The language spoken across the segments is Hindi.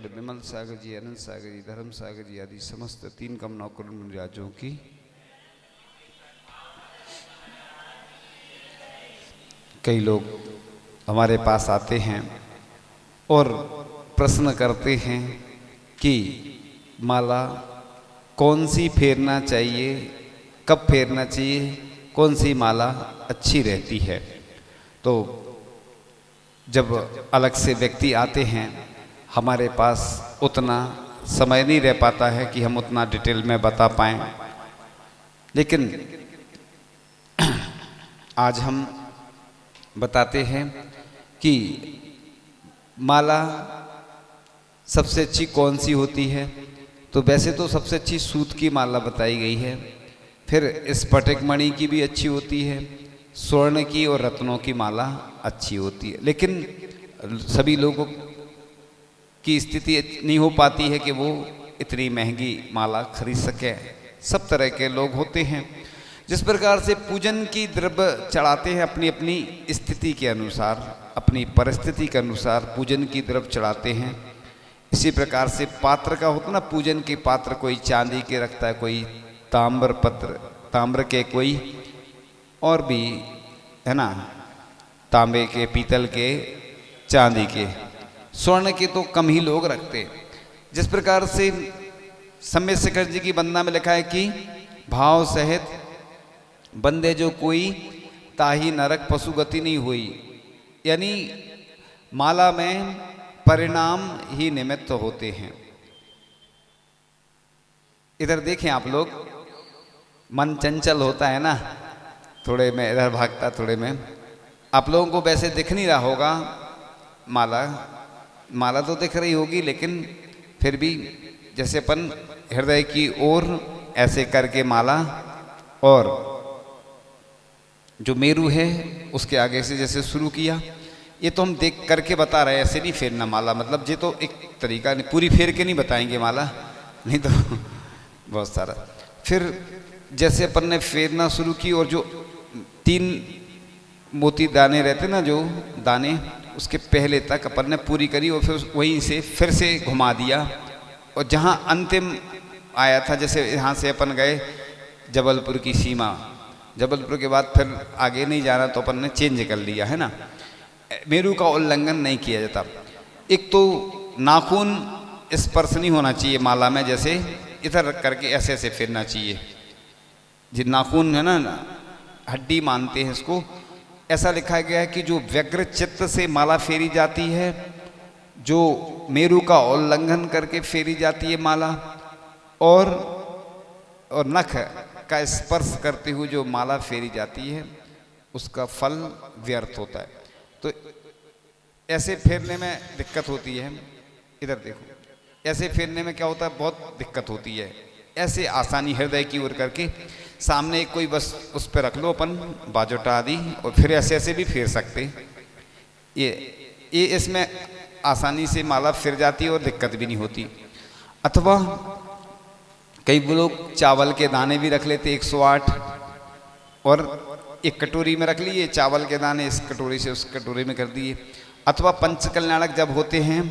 विमल सागर जी, अनंत सागर जी, धर्म सागर जी आदि समस्त 3 कम 9 करोड़ राज्यों की कई लोग हमारे पास आते हैं और प्रश्न करते हैं कि माला कौन सी फेरना चाहिए, कब फेरना चाहिए, कौन सी माला अच्छी रहती है। तो जब अलग से व्यक्ति आते हैं हमारे पास उतना समय नहीं रह पाता है कि हम उतना डिटेल में बता पाएं, लेकिन आज हम बताते हैं कि माला सबसे अच्छी कौन सी होती है। तो वैसे तो सबसे अच्छी सूत की माला बताई गई है, फिर स्फटिक मणि की भी अच्छी होती है, स्वर्ण की और रत्नों की माला अच्छी होती है। लेकिन सभी लोगों की स्थिति नहीं हो पाती है कि वो इतनी महंगी माला खरीद सके। सब तरह के लोग होते हैं, जिस प्रकार से पूजन की द्रव्य चढ़ाते हैं अपनी अपनी स्थिति के अनुसार, अपनी परिस्थिति के अनुसार पूजन की द्रव्य चढ़ाते हैं। इसी प्रकार से पात्र का होता ना, पूजन के पात्र कोई चांदी के रखता है, कोई ताम्र के, कोई और भी है ना, तांबे के, पीतल के, चांदी के, स्वर्ण के तो कम ही लोग रखते। जिस प्रकार से सम्य शिखर जी की वंदना में लिखा है कि भाव सहित बंदे जो कोई ताही नरक पशु गति नहीं हुई, यानी माला में परिणाम ही निमित्त होते हैं। इधर देखें आप लोग, मन चंचल होता है ना, थोड़े में इधर भागता, थोड़े में। आप लोगों को वैसे दिख नहीं रहा होगा माला तो दिख रही होगी, लेकिन फिर भी जैसे अपन हृदय की ओर ऐसे करके माला, और जो मेरू है उसके आगे से जैसे शुरू किया, ये तो हम देख करके बता रहे हैं, ऐसे नहीं फेरना माला। मतलब ये तो एक तरीका नहीं, पूरी फेर के नहीं बताएंगे माला, नहीं तो बहुत सारा। फिर जैसे अपन ने फेरना शुरू की और जो 3 मोती दाने रहते ना, जो दाने, उसके पहले तक अपन ने पूरी करी और फिर वहीं से फिर से घुमा दिया, और जहाँ अंतिम आया था, जैसे यहाँ से अपन गए जबलपुर की सीमा, जबलपुर के बाद फिर आगे नहीं जाना तो अपन ने चेंज कर लिया, है ना। मेरू का उल्लंघन नहीं किया जाता। एक तो नाखून स्पर्श नहीं होना चाहिए माला में, जैसे इधर रख करके ऐसे ऐसे फेरना चाहिए। जो नाखून है ना, हड्डी मानते हैं इसको। ऐसा लिखा गया है कि जो व्यग्र चित्त से माला फेरी जाती है, जो मेरू का उल्लंघन करके फेरी जाती है माला, और नख का स्पर्श करते हुए जो माला फेरी जाती है, उसका फल व्यर्थ होता है। तो ऐसे फेरने में दिक्कत होती है। इधर देखो, ऐसे फेरने में क्या होता है, बहुत दिक्कत होती है। ऐसे आसानी हृदय की ओर करके सामने कोई बस उस पर रख लो अपन, बाजोटा आदि, और फिर ऐसे ऐसे भी फेर सकते। ये इसमें आसानी से माला फिर जाती है और दिक्कत भी नहीं होती। अथवा कई लोग चावल के दाने भी रख लेते 108, और एक कटोरी में रख लिए चावल के दाने, इस कटोरी से उस कटोरी में कर दिए। अथवा पंचकल्याणक जब होते हैं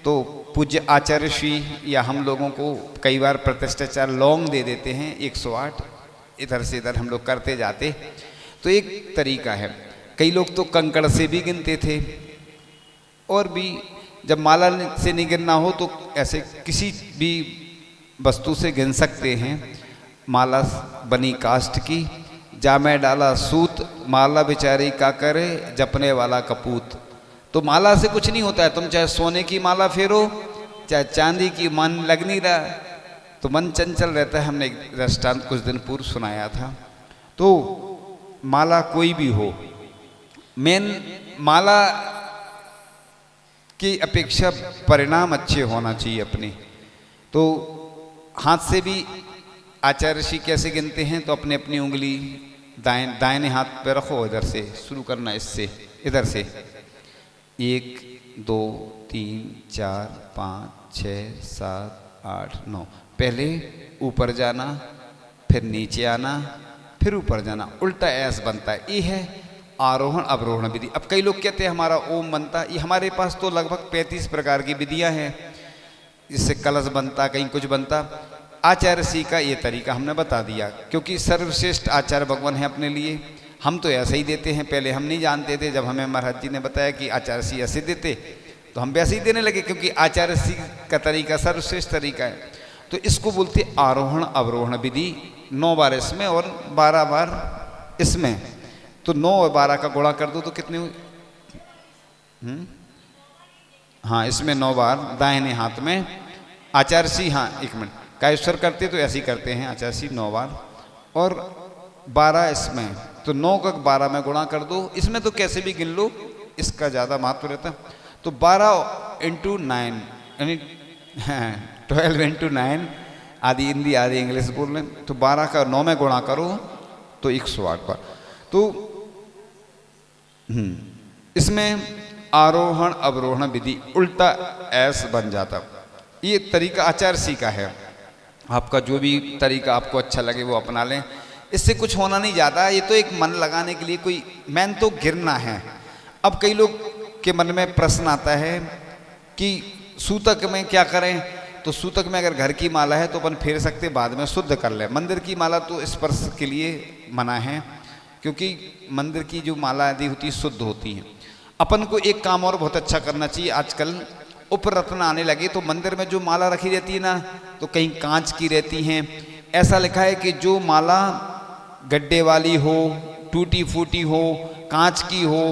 तो पूज्य आचार्य श्री या हम लोगों को कई बार प्रतिष्ठाचार्य लौंग दे देते हैं 108, इधर से इधर हम लोग करते जाते। तो एक तरीका है। कई लोग तो कंकड़ से भी गिनते थे, और भी जब माला से नहीं गिनना हो तो ऐसे किसी भी वस्तु से गिन सकते हैं। माला बनी काष्ठ की, जा में डाला सूत, माला बेचारी का करे जपने वाला कपूत। तो माला से कुछ नहीं होता है, तुम चाहे सोने की माला फेरो, चाहे चांदी की, मन लग नहीं रहा तो मन चंचल रहता है। हमने एक दृष्टांत कुछ दिन पूर्व सुनाया था। तो माला कोई भी हो, मेन माला की अपेक्षा परिणाम अच्छे होना चाहिए अपने। तो हाथ से भी आचार्य ऋषि कैसे गिनते हैं, तो अपने अपनी उंगली दाहिने हाथ पे रखो, इधर से शुरू करना, इससे इधर से 1 2 3 4 5 6 7 8 9, पहले ऊपर जाना, फिर नीचे आना, फिर ऊपर जाना, उल्टा ऐस बनता है। ये है आरोहण अवरोहण विधि। अब कई लोग कहते हैं हमारा ओम बनता, ये हमारे पास तो लगभग 35 प्रकार की विधियां हैं। जिससे कलश बनता, कहीं कुछ बनता। आचार्य सी का ये तरीका हमने बता दिया, क्योंकि सर्वश्रेष्ठ आचार्य भगवान है अपने लिए। हम तो ऐसे ही देते हैं, पहले हम नहीं जानते थे, जब हमें महाराज जी ने बताया कि आचार्य सी ऐसे देते तो हम वैसे ही देने लगे, क्योंकि आचार्य सी का तरीका सर्वश्रेष्ठ तरीका है। तो इसको बोलते आरोहण अवरोहण विधि। 9 बार इसमें और 12 बार इसमें। तो 9 और 12 का गुणा कर दो तो कितने हुए? हाँ, इसमें 9 बार दाहिने हाथ में आचार्य सी। हाँ, 1 मिनट, कायस्वर करते तो ऐसे ही करते हैं, आचार्य सी 9 बार और 12 इसमें। तो 9 का 12 में गुणा कर दो। इसमें तो कैसे भी गिन लो, इसका ज़्यादा महत्व रहता है। तो 12 × 9 यानी 12 × 9, आधी हिंदी आधी इंग्लिश बोल रहे हैं। तो 12 का 9 में गुणा करो तो 108 बार। तो इसमें आरोहण अवरोहण विधि उल्टा ऐस बन जाता। ये तरीका आचार्य सी का है। आपका जो भी तरीका आपको अच्छा लगे वो अपना लें, इससे कुछ होना नहीं ज़्यादा। ये तो एक मन लगाने के लिए, कोई मैन तो गिरना है। अब कई लोग के मन में प्रश्न आता है कि सूतक में क्या करें। तो सूतक में अगर घर की माला है तो अपन फेर सकते, बाद में शुद्ध कर ले। मंदिर की माला तो स्पर्श के लिए मना है, क्योंकि मंदिर की जो माला आदि होती है शुद्ध होती है। अपन को एक काम और बहुत अच्छा करना चाहिए। आजकल उपरत्न आने लगे, तो मंदिर में जो माला रखी रहती है ना, तो कहीं कांच की रहती हैं। ऐसा लिखा है कि जो माला गड्ढे वाली हो, टूटी फूटी हो, कांच की हो,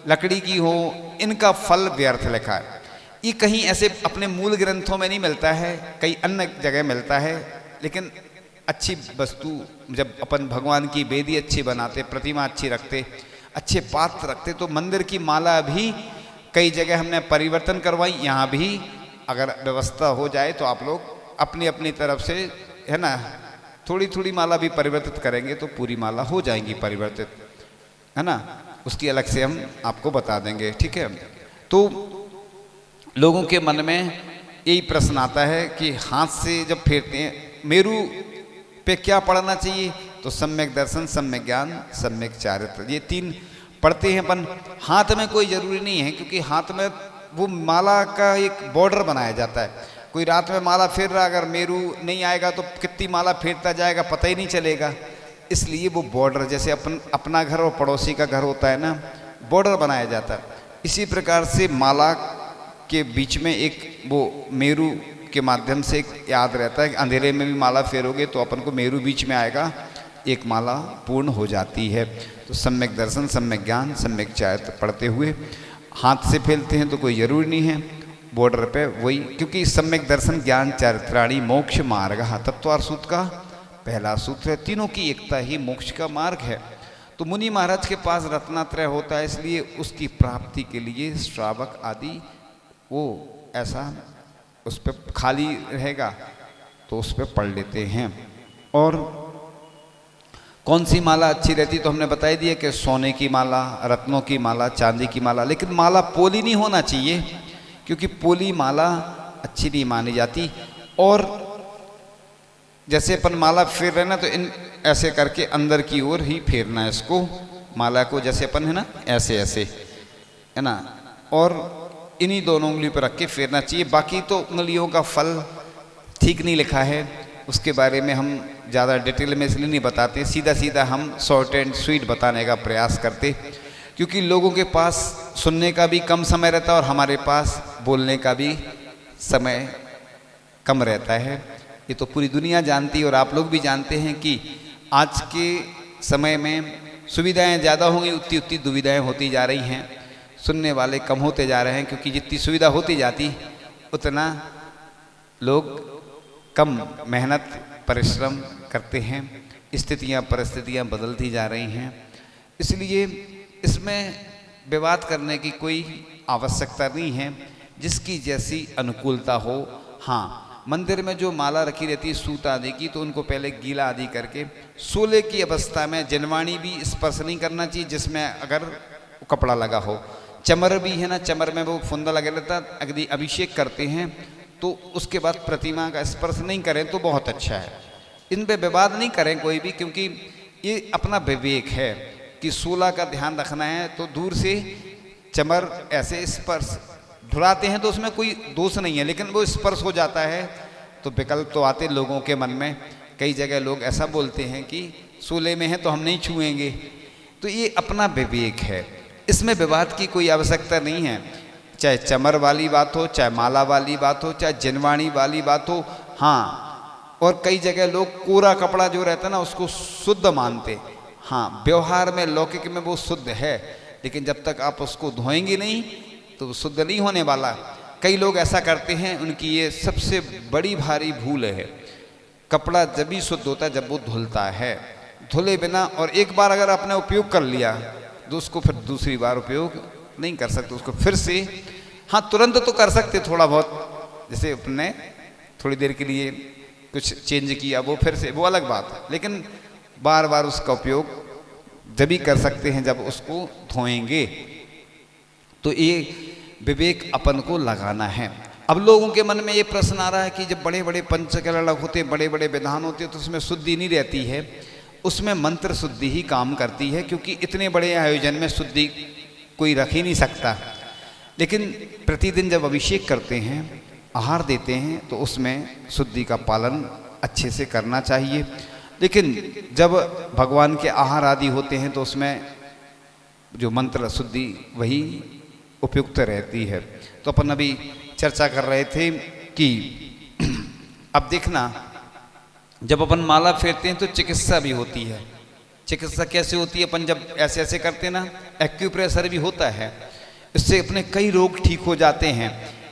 लकड़ी की हो, इनका फल व्यर्थ लिखा है। ये कहीं ऐसे अपने मूल ग्रंथों में नहीं मिलता है, कई अन्य जगह मिलता है। लेकिन अच्छी वस्तु, जब अपन भगवान की वेदी अच्छी बनाते, प्रतिमा अच्छी रखते, अच्छे पात्र रखते, तो मंदिर की माला भी कई जगह हमने परिवर्तन करवाई। यहाँ भी अगर व्यवस्था हो जाए तो आप लोग अपनी अपनी तरफ से, है ना, थोड़ी थोड़ी माला भी परिवर्तित करेंगे तो पूरी माला हो जाएंगी परिवर्तित, है ना। उसकी अलग से हम आपको बता देंगे, ठीक है। तो लोगों के मन में यही प्रश्न आता है कि हाथ से जब फेरते हैं, मेरू पे क्या पढ़ना चाहिए? तो सम्यक दर्शन, सम्यक ज्ञान, सम्यक चारित्र, ये 3 पढ़ते हैं अपन। हाथ में कोई जरूरी नहीं है, क्योंकि हाथ में वो माला का एक बॉर्डर बनाया जाता है। कोई रात में माला फेर रहा, अगर मेरू नहीं आएगा तो कितनी माला फेरता जाएगा पता ही नहीं चलेगा। इसलिए वो बॉर्डर, जैसे अपना घर और पड़ोसी का घर होता है ना, बॉर्डर बनाया जाता है। इसी प्रकार से माला के बीच में एक वो मेरू के माध्यम से एक याद रहता है कि अंधेरे में भी माला फेरोगे तो अपन को मेरू बीच में आएगा, एक माला पूर्ण हो जाती है। तो सम्यक दर्शन, सम्यक ज्ञान, सम्यक चारित्र पढ़ते हुए हाथ से फैलते हैं तो कोई जरूरी नहीं है, बॉर्डर पे वही, क्योंकि सम्यक दर्शन ज्ञान चारित्राणी मोक्ष मार्ग, तत्वार सूत्र का पहला सूत्र है। तीनों की एकता ही मोक्ष का मार्ग है। तो मुनि महाराज के पास रत्नात्रय होता है, इसलिए उसकी प्राप्ति के लिए श्रावक आदि वो ऐसा उस पर खाली रहेगा तो उस पर पढ़ लेते हैं। और कौन सी माला अच्छी रहती, तो हमने बता दिया कि सोने की माला, रत्नों की माला, चांदी की माला। लेकिन माला पोली नहीं होना चाहिए, क्योंकि पोली माला अच्छी नहीं मानी जाती। और जैसे अपन माला फेर रहे ना, तो इन ऐसे करके अंदर की ओर ही फेरना है इसको, माला को, जैसे अपन है ना ऐसे ऐसे, है ना। और इन्हीं दोनों उंगली पर रख के फेरना चाहिए। बाकी तो उंगलियों का फल ठीक नहीं लिखा है, उसके बारे में हम ज़्यादा डिटेल में इसलिए नहीं बताते, सीधा सीधा हम शॉर्ट एंड स्वीट बताने का प्रयास करते, क्योंकि लोगों के पास सुनने का भी कम समय रहता है और हमारे पास बोलने का भी समय कम रहता है। ये तो पूरी दुनिया जानती है और आप लोग भी जानते हैं कि आज के समय में सुविधाएं ज़्यादा होंगी, उतनी उतनी दुविधाएं होती जा रही हैं, सुनने वाले कम होते जा रहे हैं। क्योंकि जितनी सुविधा होती जाती उतना लोग कम मेहनत परिश्रम करते हैं, स्थितियां परिस्थितियां बदलती जा रही हैं। इसलिए इसमें विवाद करने की कोई आवश्यकता नहीं है, जिसकी जैसी अनुकूलता हो। हाँ, मंदिर में जो माला रखी रहती है सूत आदि की, तो उनको पहले गीला आदि करके 16 की अवस्था में जनवाणी भी स्पर्श नहीं करना चाहिए, जिसमें अगर कपड़ा लगा हो। चमर भी है ना, चमर में वो फुंदा लगा रहता, अगर अभिषेक करते हैं तो उसके बाद प्रतिमा का स्पर्श नहीं करें तो बहुत अच्छा है। इन पे विवाद नहीं करें कोई भी, क्योंकि ये अपना विवेक है कि 16 का ध्यान रखना है, तो दूर से चमर ऐसे स्पर्श ढुराते हैं तो उसमें कोई दोष नहीं है, लेकिन वो स्पर्श हो जाता है तो विकल्प तो आते लोगों के मन में। कई जगह लोग ऐसा बोलते हैं कि सोले में है तो हम नहीं छुएंगे, तो ये अपना विवेक है, इसमें विवाद की कोई आवश्यकता नहीं है। चाहे चमर वाली बात हो, चाहे माला वाली बात हो, चाहे जिनवाणी वाली बात हो। हाँ, और कई जगह लोग कोरा कपड़ा जो रहता है ना उसको शुद्ध मानते। हाँ, व्यवहार में लौकिक में वो शुद्ध है, लेकिन जब तक आप उसको धोएंगे नहीं तो शुद्ध नहीं होने वाला। कई लोग ऐसा करते हैं, उनकी ये सबसे बड़ी भारी भूल है। कपड़ा जब भी शुद्ध होता है जब वो धुलता है, धुले बिना और एक बार अगर आपने उपयोग कर लिया तो उसको फिर दूसरी बार उपयोग नहीं कर सकते, उसको फिर से। हाँ, तुरंत तो कर सकते थोड़ा बहुत, जैसे अपने थोड़ी देर के लिए कुछ चेंज किया वो फिर से, वो अलग बात है, लेकिन बार बार उसका उपयोग जब भी कर सकते हैं जब उसको धोएंगे। तो ये विवेक अपन को लगाना है। अब लोगों के मन में ये प्रश्न आ रहा है कि जब बड़े बड़े पंचकलक होते, बड़े बड़े विधान होते हैं तो उसमें शुद्धि नहीं रहती है। उसमें मंत्र शुद्धि ही काम करती है, क्योंकि इतने बड़े आयोजन में शुद्धि कोई रख ही नहीं सकता। लेकिन प्रतिदिन जब अभिषेक करते हैं, आहार देते हैं, तो उसमें शुद्धि का पालन अच्छे से करना चाहिए। लेकिन जब भगवान के आहार आदि होते हैं तो उसमें जो मंत्र शुद्धि वही उपयुक्त रहती है। तो अपन अभी चर्चा कर रहे थे कि अब देखना, जब अपन माला फेरते हैं तो चिकित्सा भी होती है। चिकित्सा कैसे होती है? अपन जब ऐसे ऐसे करते हैं ना, एक्यूप्रेशर भी होता है, इससे अपने कई रोग ठीक हो जाते हैं।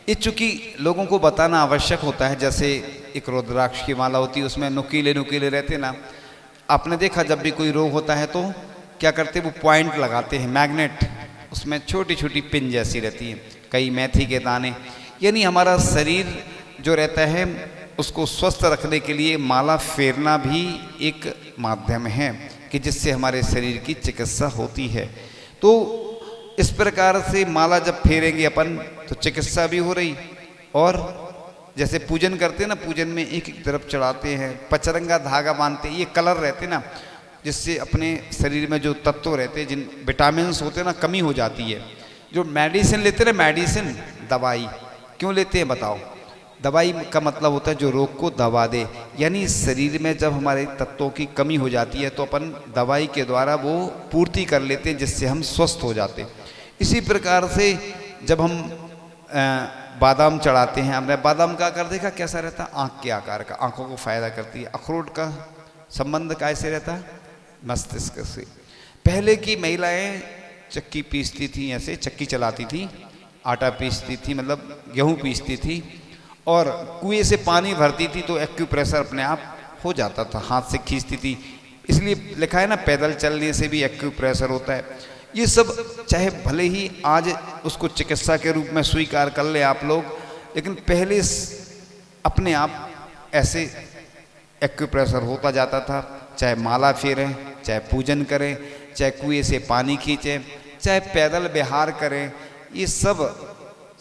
ये चूँकि लोगों को बताना आवश्यक होता है। जैसे एक रुद्राक्ष की माला होती है, उसमें नुकीले नुकीले रहते ना, आपने देखा जब भी कोई रोग होता है तो क्या करते, वो पॉइंट लगाते हैं, मैग्नेट, उसमें छोटी छोटी पिन जैसी रहती है, कई मेथी के दाने। यानी हमारा शरीर जो रहता है उसको स्वस्थ रखने के लिए माला फेरना भी एक माध्यम है कि जिससे हमारे शरीर की चिकित्सा होती है। तो इस प्रकार से माला जब फेरेंगे अपन तो चिकित्सा भी हो रही, और जैसे पूजन करते हैं ना, पूजन में एक एक तरफ चढ़ाते हैं, पचरंगा धागा बांधते हैं, ये कलर रहते ना, जिससे अपने शरीर में जो तत्व रहते हैं, जिन विटामिन्स होते हैं ना, कमी हो जाती है। जो मेडिसिन लेते हैं ना, मेडिसिन दवाई क्यों लेते हैं बताओ? दवाई का मतलब होता है जो रोग को दबा दे, यानी शरीर में जब हमारे तत्वों की कमी हो जाती है तो अपन दवाई के द्वारा वो पूर्ति कर लेते हैं, जिससे हम स्वस्थ हो जाते हैं। इसी प्रकार से जब हम बादाम चढ़ाते हैं, हमने बादाम का आकार देखा कैसा रहता है? आँख के आकार का, आँखों को फायदा करती है। अखरोट का संबंध कैसे रहता है? मस्तिष्क से। पहले की महिलाएं चक्की पीसती थी, ऐसे चक्की चलाती थी, आटा पीसती थी, मतलब गेहूँ पीसती थी, और कुएं से पानी भरती थी तो एक्यूप्रेशर अपने आप हो जाता था, हाथ से खींचती थी। इसलिए लिखा है ना, पैदल चलने से भी एक्यूप्रेशर होता है। ये सब चाहे भले ही आज उसको चिकित्सा के रूप में स्वीकार कर ले आप लोग, लेकिन पहले अपने आप ऐसे एक्यूप्रेशर होता जाता था। चाहे माला फेरें, चाहे पूजन करें, चाहे कुएं से पानी खींचें, चाहे पैदल विहार करें, ये सब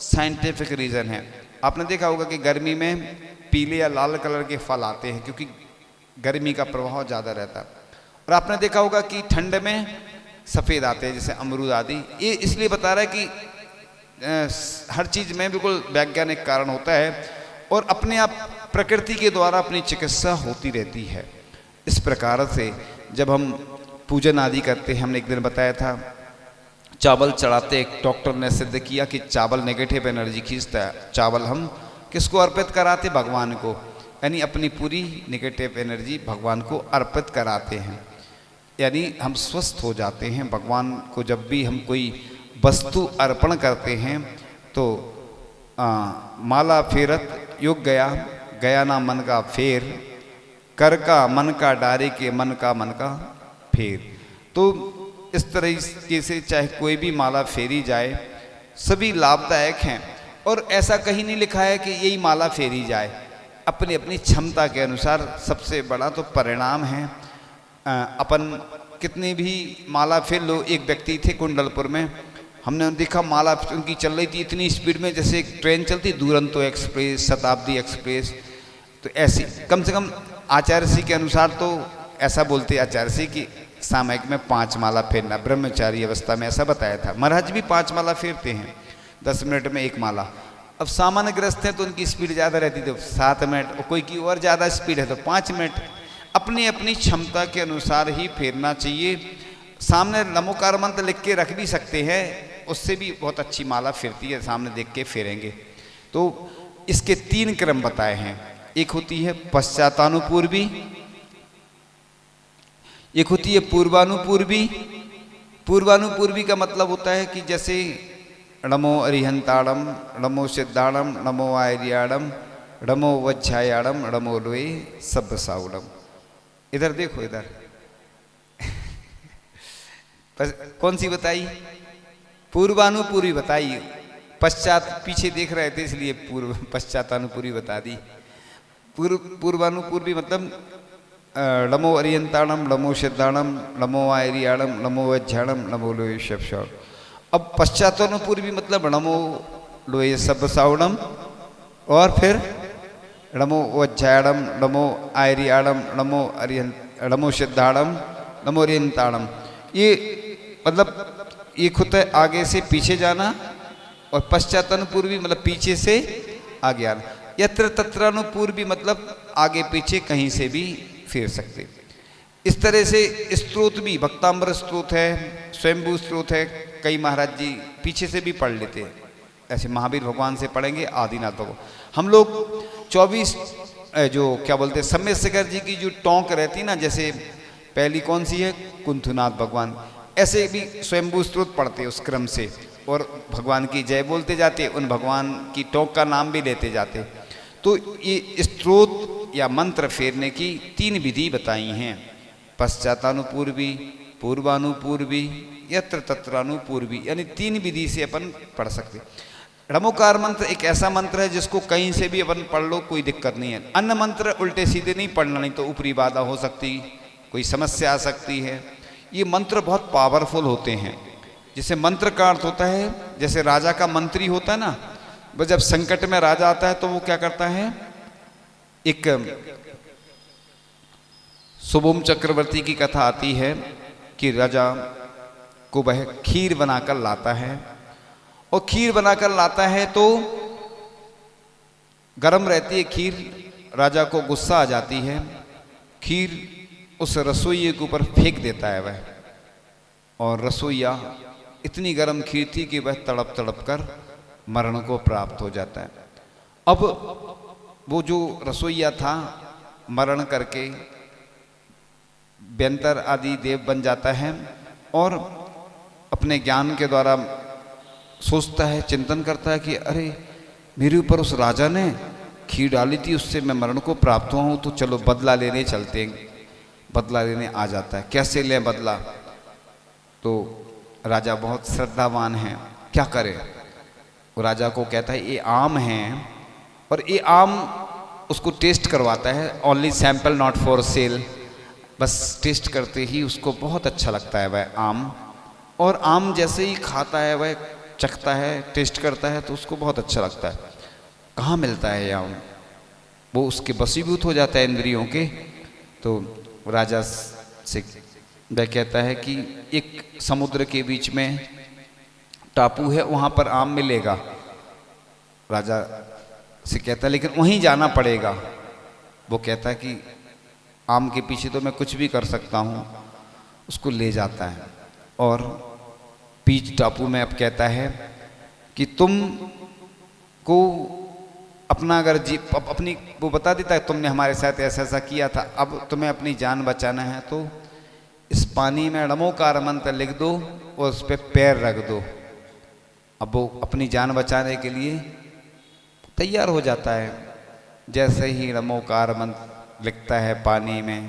साइंटिफिक रीज़न है। आपने देखा होगा कि गर्मी में पीले या लाल कलर के फल आते हैं, क्योंकि गर्मी का प्रभाव ज़्यादा रहता है। और आपने देखा होगा कि ठंड में सफ़ेद आते हैं, जैसे अमरूद आदि। ये इसलिए बता रहा है कि हर चीज़ में बिल्कुल वैज्ञानिक कारण होता है, और अपने आप प्रकृति के द्वारा अपनी चिकित्सा होती रहती है। इस प्रकार से जब हम पूजन आदि करते हैं, हमने एक दिन बताया था, चावल चढ़ाते, एक डॉक्टर ने सिद्ध किया कि चावल नेगेटिव एनर्जी खींचता है। चावल हम किसको अर्पित कराते? भगवान को, यानी अपनी पूरी नेगेटिव एनर्जी भगवान को अर्पित कराते हैं, यानी हम स्वस्थ हो जाते हैं। भगवान को जब भी हम कोई वस्तु अर्पण करते हैं तो माला फेरत युग गया, गया ना मन का फेर, कर का मन का डारे के मन का फेर। तो इस तरीके से चाहे कोई भी माला फेरी जाए, सभी लाभदायक हैं। और ऐसा कहीं नहीं लिखा है कि यही माला फेरी जाए, अपनी अपनी क्षमता के अनुसार। सबसे बड़ा तो परिणाम है। अपन कितनी भी माला फेर लो। एक व्यक्ति थे कुंडलपुर में, हमने देखा माला उनकी चल रही थी इतनी स्पीड में, जैसे एक ट्रेन चलती, दुरंतो एक्सप्रेस, शताब्दी एक्सप्रेस। तो ऐसी कम से कम आचार्य श्री के अनुसार तो ऐसा बोलते आचार्य श्री कि सामयिक में 5 माला फेरना, ब्रह्मचारी अवस्था में ऐसा बताया था। महाराज भी 5 माला फेरते हैं। 10 मिनट में एक माला। अब सामान्य ग्रस्त हैं तो उनकी स्पीड ज़्यादा रहती है तो 7 मिनट, और कोई की और ज़्यादा स्पीड है तो 5 मिनट। अपनी अपनी क्षमता के अनुसार ही फेरना चाहिए। सामने नमोकार मंत्र लिख के रख भी सकते हैं, उससे भी बहुत अच्छी माला फिरती है, सामने देख के फेरेंगे। तो इसके 3 क्रम बताए हैं। एक होती है पश्चातानुपूर्वी, एक होती है पूर्वानुपूर्वी। पूर्वानुपूर्वी का मतलब होता है कि जैसे नमो अरिहंताड़म, नमो सिद्धाड़म, नमो आर्याड़म, नमो वज्झायाड़म, नमो लोए सब्बसाउड़म। इधर देखो, इधर कौन सी बताई? पूर्वानुपूर्वी बताई। पश्चात पीछे देख रहे थे इसलिए पूर्व पश्चातानुपूर्वी बता दी। पूर्वानुपूर्वी मतलब नमो अरियंताणम, नमो सिद्धाणम, नमो आर्याणम, नमो वज्झाणम, नमो लोए सब्बसाउड़म। अब पश्चातानुपूर्वी मतलब नमो लोए सब्बसाउड़म, और फिर नमो वज्झायाणम, नमो आर्याणम, नमो सिद्धाणम, नमो अरियंताणम। ये मतलब एक होता है आगे से पीछे जाना, और पश्चातानुपूर्वी मतलब पीछे से आगे आना। यत्र तत्रानुपूर्वी मतलब आगे पीछे कहीं से भी फेर सकते। इस तरह से स्तोत्र भी, भक्तांबर स्तोत्र है, स्वयंभू स्तोत्र है, कई महाराज जी पीछे से भी पढ़ लेते हैं। ऐसे महावीर भगवान से पढ़ेंगे, आदिनाथ भगवान। हम लोग 24 जो क्या बोलते हैं सम्यक शेखर जी की जो टोंक रहती ना, जैसे पहली कौन सी है, कुंथुनाथ भगवान, ऐसे भी स्वयंभू स्तोत्र पढ़ते उस क्रम से, और भगवान की जय बोलते जाते, उन भगवान की टोंक का नाम भी लेते जाते। तो ये स्तोत्र या मंत्र फेरने की 3 विधि बताई हैं। पश्चातानुपूर्वी, पूर्वानुपूर्वी, यत्र तत्रानुपूर्वी, यानी 3 विधि से अपन पढ़ सकते। नमोकार मंत्र एक ऐसा मंत्र है जिसको कहीं से भी अपन पढ़ लो, कोई दिक्कत नहीं है। अन्य मंत्र उल्टे सीधे नहीं पढ़ना, नहीं तो ऊपरी बाधा हो सकती, कोई समस्या आ सकती है। ये मंत्र बहुत पावरफुल होते हैं। जैसे मंत्र का अर्थ होता है, जैसे राजा का मंत्री होता है ना, बस जब संकट में राजा आता है तो वो क्या करता है, एक शुभम चक्रवर्ती की कथा आती है कि राजा को वह खीर बनाकर लाता है, और खीर बनाकर लाता है तो गर्म रहती है खीर, राजा को गुस्सा आ जाती है, खीर उस रसोइये के ऊपर फेंक देता है वह, और रसोइया इतनी गर्म खीर थी कि वह तड़प तड़प कर मरण को प्राप्त हो जाता है। अब वो जो रसोइया था मरण करके व्यंतर आदि देव बन जाता है, और अपने ज्ञान के द्वारा सोचता है, चिंतन करता है कि अरे मेरे ऊपर उस राजा ने खीर डाली थी, उससे मैं मरण को प्राप्त हुआ हूँ, तो चलो बदला लेने चलते हैं। बदला लेने आ जाता है। कैसे लें बदला? तो राजा बहुत श्रद्धावान है, क्या करे? वो राजा को कहता है ये आम है, और ये आम उसको टेस्ट करवाता है, only sample not for sale. बस टेस्ट करते ही उसको बहुत अच्छा लगता है वह आम, और आम जैसे ही खाता है, वह चखता है, टेस्ट करता है, तो उसको बहुत अच्छा लगता है। कहाँ मिलता है ये आम? वो उसके वशीभूत हो जाता है इंद्रियों के। तो राजा से वह कहता है कि एक समुद्र के बीच में टापू है, वहाँ पर आम मिलेगा। राजा से कहता है लेकिन वहीं जाना पड़ेगा। वो कहता है कि आम के पीछे तो मैं कुछ भी कर सकता हूँ। उसको ले जाता है, और बीच टापू में अब कहता है कि तुम को अपना अगर अपनी वो बता देता है, तुमने हमारे साथ ऐसा ऐसा किया था, अब तुम्हें अपनी जान बचाना है तो इस पानी में नमोकार मंत्र लिख दो और उस पर पैर रख दो। अब वो अपनी जान बचाने के लिए तैयार हो जाता है। जैसे ही नमोकार मंत्र लिखता है, पानी में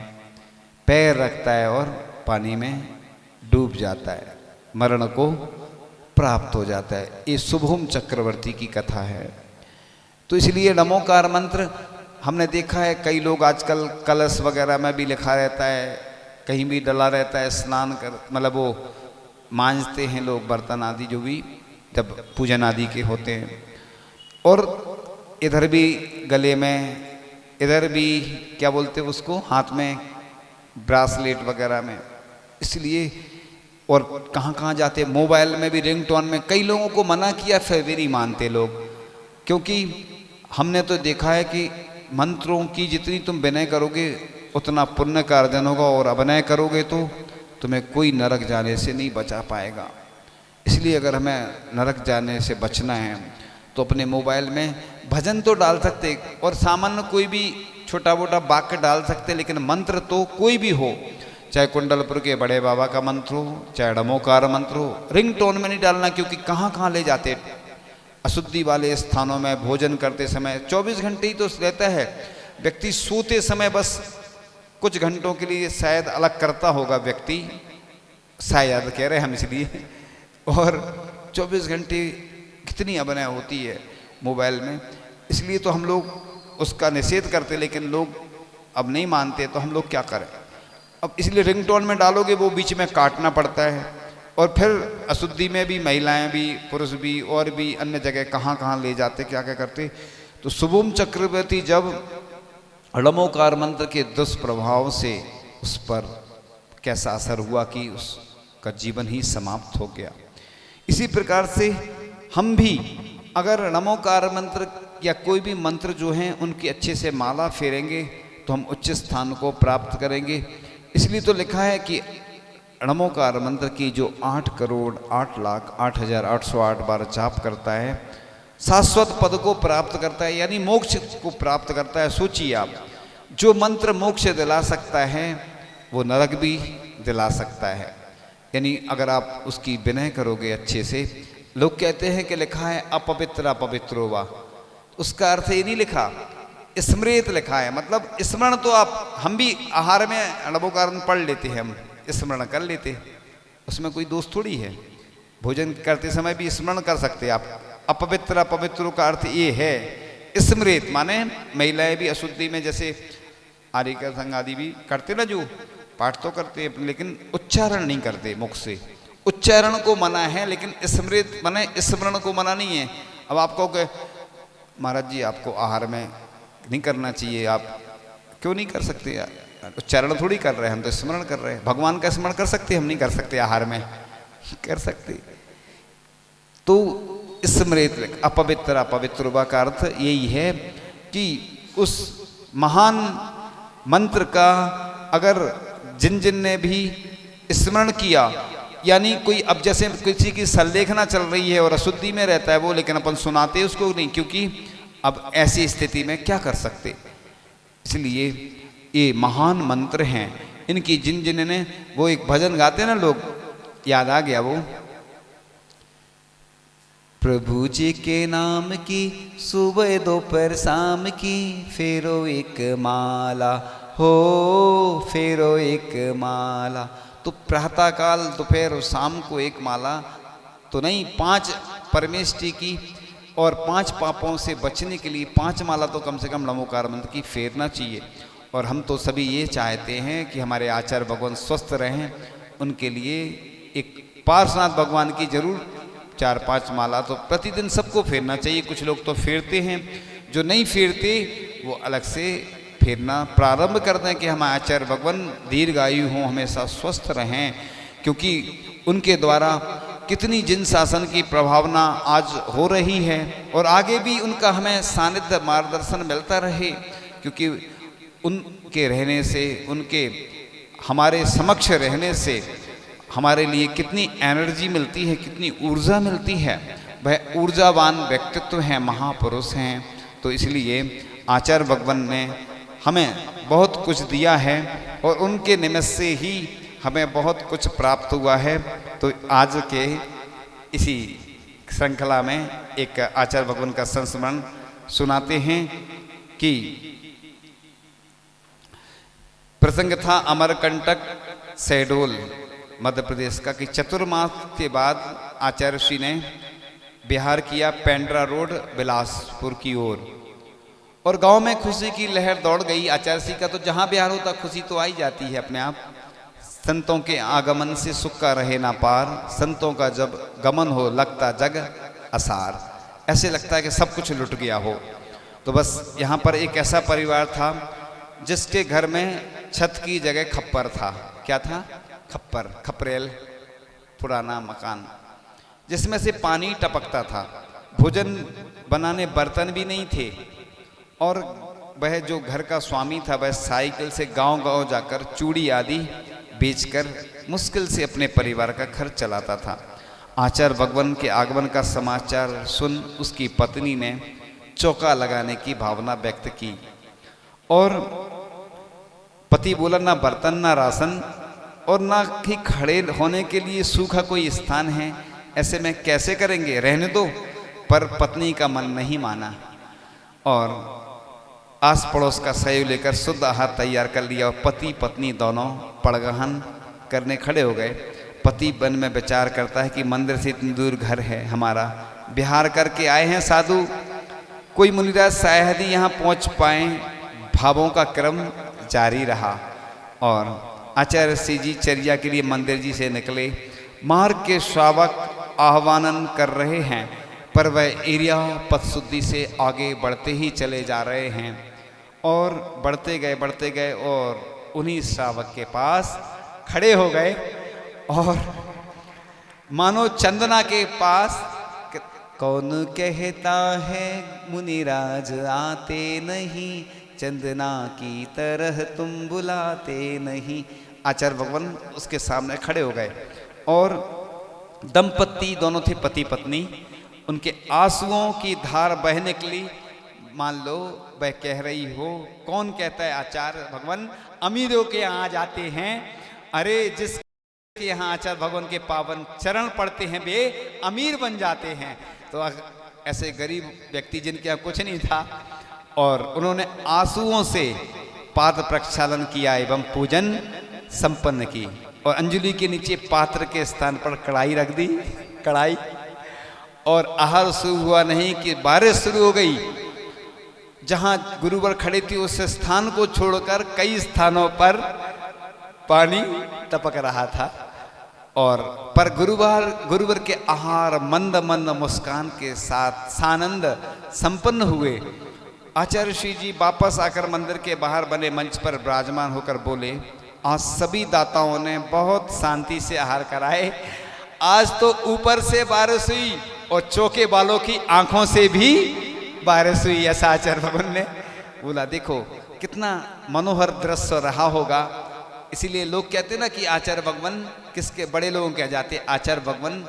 पैर रखता है और पानी में डूब जाता है, मरण को प्राप्त हो जाता है। ये शुभम चक्रवर्ती की कथा है। तो इसलिए नमोकार मंत्र हमने देखा है, कई लोग आजकल कलश वगैरह में भी लिखा रहता है, कहीं भी डला रहता है, स्नान कर मतलब वो मांजते हैं लोग बर्तन आदि जो भी जब पूजन आदि के होते हैं। और इधर भी गले में, इधर भी क्या बोलते हैं उसको, हाथ में ब्रासलेट वगैरह में। इसलिए और कहाँ कहाँ जाते, मोबाइल में भी रिंगटोन में कई लोगों को मना किया फिर भी नहीं मानते लोग। क्योंकि हमने तो देखा है कि मंत्रों की जितनी तुम विनय करोगे उतना पुण्य का अर्जन होगा, और अभिनय करोगे तो तुम्हें कोई नरक जाने से नहीं बचा पाएगा। इसलिए अगर हमें नरक जाने से बचना है तो अपने मोबाइल में भजन तो डाल सकते और सामान्य कोई भी छोटा मोटा वाक्य डाल सकते, लेकिन मंत्र तो कोई भी हो, चाहे कुंडलपुर के बड़े बाबा का मंत्र हो, चाहे डमोकार मंत्र हो, रिंगटोन में नहीं डालना। क्योंकि कहाँ कहाँ ले जाते अशुद्धि वाले स्थानों में भोजन करते समय 24 घंटे ही तो रहता है। व्यक्ति सोते समय बस कुछ घंटों के लिए शायद अलग करता होगा व्यक्ति, शायद कह रहे हम इसलिए, और 24 घंटे कितनी अभिनय होती है मोबाइल में। इसलिए तो हम लोग उसका निषेध करते, लेकिन लोग अब नहीं मानते, तो हम लोग क्या करें। अब इसलिए रिंगटोन में डालोगे वो बीच में काटना पड़ता है, और फिर अशुद्धि में भी महिलाएं भी पुरुष भी और भी अन्य जगह कहाँ कहाँ ले जाते, क्या क्या करते। तो शुभम चक्रवर्ती जब ड़मोकार मंत्र के दुष्प्रभाव से उस पर कैसा असर हुआ कि उसका जीवन ही समाप्त हो गया। इसी प्रकार से हम भी अगर ड़मोकार मंत्र या कोई भी मंत्र जो हैं उनकी अच्छे से माला फेरेंगे तो हम उच्च स्थान को प्राप्त करेंगे। इसलिए तो लिखा है कि ड़मोकार मंत्र की जो 8,08,08,808 बार जाप करता है शाश्वत पद को प्राप्त करता है, यानी मोक्ष को प्राप्त करता है। सोचिए आप, जो मंत्र मोक्ष दिला सकता है वो नरक भी दिला सकता है। यानी अगर आप उसकी विनय करोगे अच्छे से, लोग कहते हैं कि लिखा है अपवित्र अपवित्रो वा, उसका अर्थ ये नहीं लिखा, स्मृत लिखा है। मतलब स्मरण तो आप, हम भी आहार में ड़मोकार पढ़ लेते हैं, हम स्मरण कर लेते, उसमें कोई दोष थोड़ी है। भोजन करते समय भी स्मरण कर सकते आप। अपवित्र अपवित्रों का अर्थ ये है स्मृत, माने महिलाएं भी अशुद्धि में जैसे आर्य का संग आदि भी करते ना, जो पाठ तो करते लेकिन उच्चारण नहीं करते मुख से। उच्चारण को मना है, लेकिन स्मृत माने स्मरण को मना नहीं है। अब आपको महाराज जी आपको आहार में नहीं करना चाहिए, आप क्यों नहीं कर सकते यार? उच्चारण थोड़ी कर रहे हैं, हम तो स्मरण कर रहे हैं। भगवान का स्मरण कर सकते, हम नहीं कर सकते आहार में, कर सकते। तो स्मृत अपवित्र अपवित्र का अर्थ यही है कि उस महान मंत्र का अगर जिन जिन ने भी स्मरण किया, यानी कोई अब जैसे किसी की संलेखना चल रही है और अशुद्धि में रहता है वो, लेकिन अपन सुनाते उसको नहीं, क्योंकि अब ऐसी स्थिति में क्या कर सकते। इसलिए ये महान मंत्र हैं, इनकी जिन जिन ने वो एक भजन गाते ना लोग, याद आ गया वो, प्रभु जी के नाम की सुबह दोपहर शाम की फेरो एक माला हो, फेरो एक माला। तो प्रातः काल दोपहर और शाम को एक माला तो नहीं, 5 परमेष्टि की और 5 पापों से बचने के लिए 5 माला तो कम से कम ड़मोकार मंत्र की फेरना चाहिए। और हम तो सभी ये चाहते हैं कि हमारे आचार्य भगवान स्वस्थ रहें, उनके लिए एक पार्श्वनाथ भगवान की जरूर 4-5 माला तो प्रतिदिन सबको फेरना चाहिए। कुछ लोग तो फेरते हैं, जो नहीं फेरते वो अलग से फेरना प्रारंभ कर दें कि हमारे आचार्य भगवान दीर्घायु हों, हमेशा स्वस्थ रहें। क्योंकि उनके द्वारा कितनी जिन शासन की प्रभावना आज हो रही है, और आगे भी उनका हमें सानिध्य मार्गदर्शन मिलता रहे। क्योंकि उनके रहने से, उनके हमारे समक्ष रहने से हमारे लिए कितनी एनर्जी मिलती है, कितनी ऊर्जा मिलती है। वह ऊर्जावान व्यक्तित्व हैं, महापुरुष हैं। तो इसलिए आचार्य भगवान ने हमें बहुत कुछ दिया है और उनके निमित्त से ही हमें बहुत कुछ प्राप्त हुआ है। तो आज के इसी श्रृंखला में एक आचार्य भगवान का संस्मरण सुनाते हैं कि प्रसंग था अमरकंटक शहडोल मध्य प्रदेश का, कि चतुर्मास के बाद आचार्य श्री ने बिहार किया पेंड्रा रोड बिलासपुर की ओर, और गांव में खुशी की लहर दौड़ गई। आचार्य श्री का तो जहां बिहार होता खुशी तो आई जाती है अपने आप। संतों के आगमन से सुख का रहे ना पार, संतों का जब गमन हो लगता जग असार। ऐसे लगता है कि सब कुछ लुट गया हो। तो बस यहाँ पर एक ऐसा परिवार था जिसके घर में छत की जगह खप्पर था। क्या था? खप्पर, खपरेल, पुराना मकान जिसमें से पानी टपकता था। भोजन बनाने बर्तन भी नहीं थे और वह जो घर का स्वामी था वह साइकिल से गांव-गांव जाकर चूड़ी आदि बेचकर मुश्किल से अपने परिवार का खर्च चलाता था। आचार्य भगवान के आगमन का समाचार सुन उसकी पत्नी ने चौका लगाने की भावना व्यक्त की और पति बोला, ना बर्तन ना राशन और ना ही खड़े होने के लिए सूखा कोई स्थान है, ऐसे में कैसे करेंगे, रहने दो। पर पत्नी का मन नहीं माना और आस पड़ोस का सहयोग लेकर शुद्ध आहार तैयार कर लिया और पति पत्नी दोनों पड़गहन करने खड़े हो गए। पति मन में विचार करता है कि मंदिर से इतनी दूर घर है हमारा, विहार करके आए हैं साधु, कोई मुनिराज शायद ही यहाँ पहुँच पाए। भावों का क्रम जारी रहा और आचार्य श्री जी चर्या के लिए मंदिर जी से निकले। मार्ग के श्रावक आह्वान कर रहे हैं पर वह एरिया पथशुद्धि से आगे बढ़ते ही चले जा रहे हैं और बढ़ते गए और उन्हीं श्रावक के पास खड़े हो गए और मानो चंदना के पास, कौन कहता है मुनिराज आते नहीं, चंदना की तरह तुम बुलाते नहीं। आचार्य भगवान उसके सामने खड़े हो गए और दंपत्ति दोनों थे पति पत्नी, उनके आंसुओं की धार बह निकली। मान लो वह कह रही हो, कौन कहता है आचार्य भगवान अमीरों के यहाँ जाते हैं, अरे जिसके यहाँ आचार्य भगवान के पावन चरण पड़ते हैं वे अमीर बन जाते हैं। तो ऐसे गरीब व्यक्ति जिनके यहाँ कुछ नहीं था और उन्होंने आंसुओं से पाद प्रक्षालन किया एवं पूजन संपन्न की और अंजलि के नीचे पात्र के स्थान पर कढ़ाई रख दी, कढ़ाई, और आहार शुरू हुआ नहीं कि बारिश शुरू हो गई। जहां गुरुवर खड़े थे उस स्थान को छोड़कर कई स्थानों पर पानी टपक रहा था और पर गुरुवर के आहार मंद मंद मुस्कान के साथ सानंद संपन्न हुए। आचार्य श्री जी वापस आकर मंदिर के बाहर बने मंच पर विराजमान होकर बोले, आज सभी दाताओं ने बहुत शांति से आहार कराए, आज तो ऊपर से बारिश हुई और चौके वालों की आंखों से भी बारिश हुई। ऐसा आचार्य भगवान ने बोला। देखो कितना मनोहर दृश्य रहा होगा। इसीलिए लोग कहते ना कि आचार्य भगवान किसके, बड़े लोगों के यहाँ जाते, आचार्य भगवान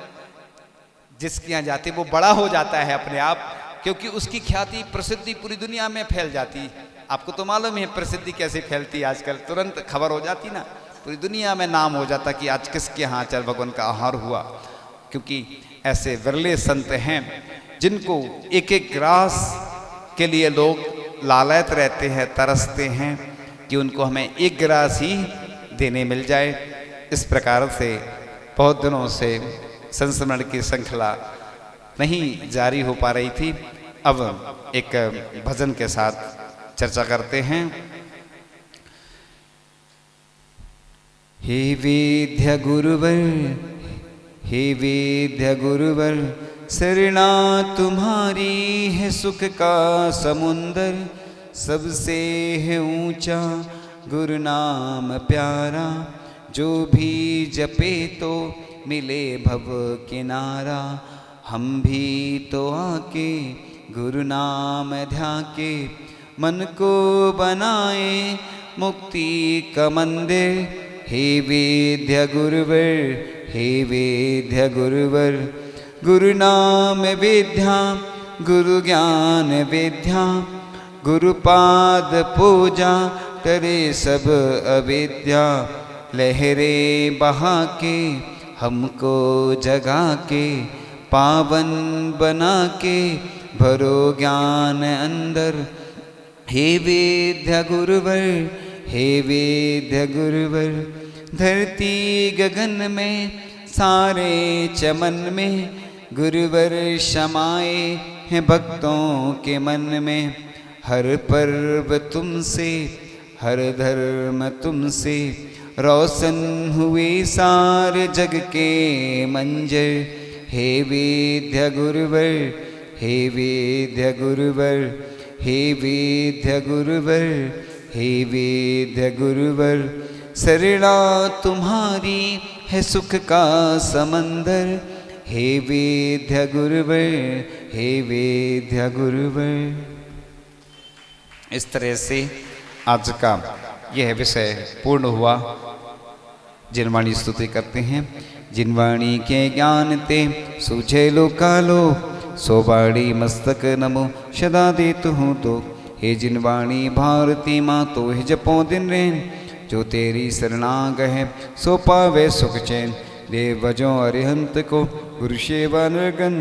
जिसके यहाँ जाते वो बड़ा हो जाता है अपने आप, क्योंकि उसकी ख्याति प्रसिद्धि पूरी दुनिया में फैल जाती। आपको तो मालूम है प्रसिद्धि कैसे फैलती है आजकल, तुरंत खबर हो जाती ना, पूरी दुनिया में नाम हो जाता कि आज किसके यहाँ आचार्य भगवान का आहार हुआ। क्योंकि ऐसे विरले संत हैं जिनको एक एक ग्रास के लिए लोग लालयत रहते हैं, तरसते हैं कि उनको हमें एक ग्रास ही देने मिल जाए। इस प्रकार से बहुत दिनों से संस्मरण की श्रृंखला नहीं जारी हो पा रही थी। अब एक भजन के साथ चर्चा करते हैं। हे वेद्य गुरुवर, हे वेद्य गुरुवर, शरणा तुम्हारी है सुख का समुंदर, सबसे है ऊंचा गुरु नाम प्यारा, जो भी जपे तो मिले भव किनारा। हम भी तो आके गुरु नाम ध्याके, मन को बनाए मुक्ति का मंदिर। हे वेद्य गुरुवर, हे वेद्य गुरुवर, गुरु नाम विद्या, गुरु ज्ञान विद्या, गुरुपाद पूजा करे सब अविद्या। लहरे बहा के हमको जगा के, पावन बना के भरो ज्ञान अंदर। हे वेद्य गुरुवर, हे वेद्य गुरुवर, धरती गगन में सारे चमन में, गुरुवर समाए हैं भक्तों के मन में। हर पर्व तुमसे, हर धर्म तुमसे, रोशन हुए सारे जग के मंजर। हे वेद्य गुरुवर, हे वेद्य गुरुवर, हे वेद्य गुरुवर, हे वेद्य गुरुवर, शरणा तुम्हारी है सुख का समंदर, हे वेद्य गुरुवर, हे वेद्य गुरुवर। इस तरह से आज का यह विषय पूर्ण हुआ। जिनवाणी स्तुति करते हैं। जिनवाणी के ज्ञान ते सूझे लो कालो, सोबाड़ी मस्तक नमो सदा देत हूँ तो। हे जिनवाणी भारती माँ तो हे जपो दिन रैन, जो तेरी शरणाग है सो पावे सुख चैन। देवजों अरिहंत को गुरु सेवा निर्गन,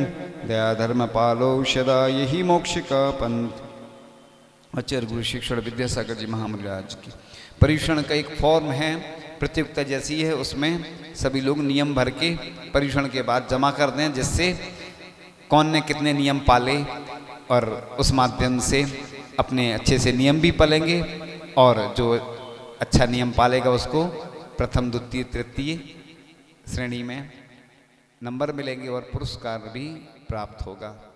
दया धर्म पालो सदा यही मोक्ष का पंथ। आचार्य गुरु शिक्षण विद्यासागर जी महामंडराज की परीक्षण का एक फॉर्म है, प्रतियोगिता जैसी है। उसमें सभी लोग नियम भर के परीक्षण के बाद जमा कर दें, जिससे कौन ने कितने नियम पाले, और उस माध्यम से अपने अच्छे से नियम भी पालेंगे, और जो अच्छा नियम पालेगा उसको प्रथम द्वितीय तृतीय श्रेणी में नंबर मिलेंगे और पुरस्कार भी प्राप्त होगा।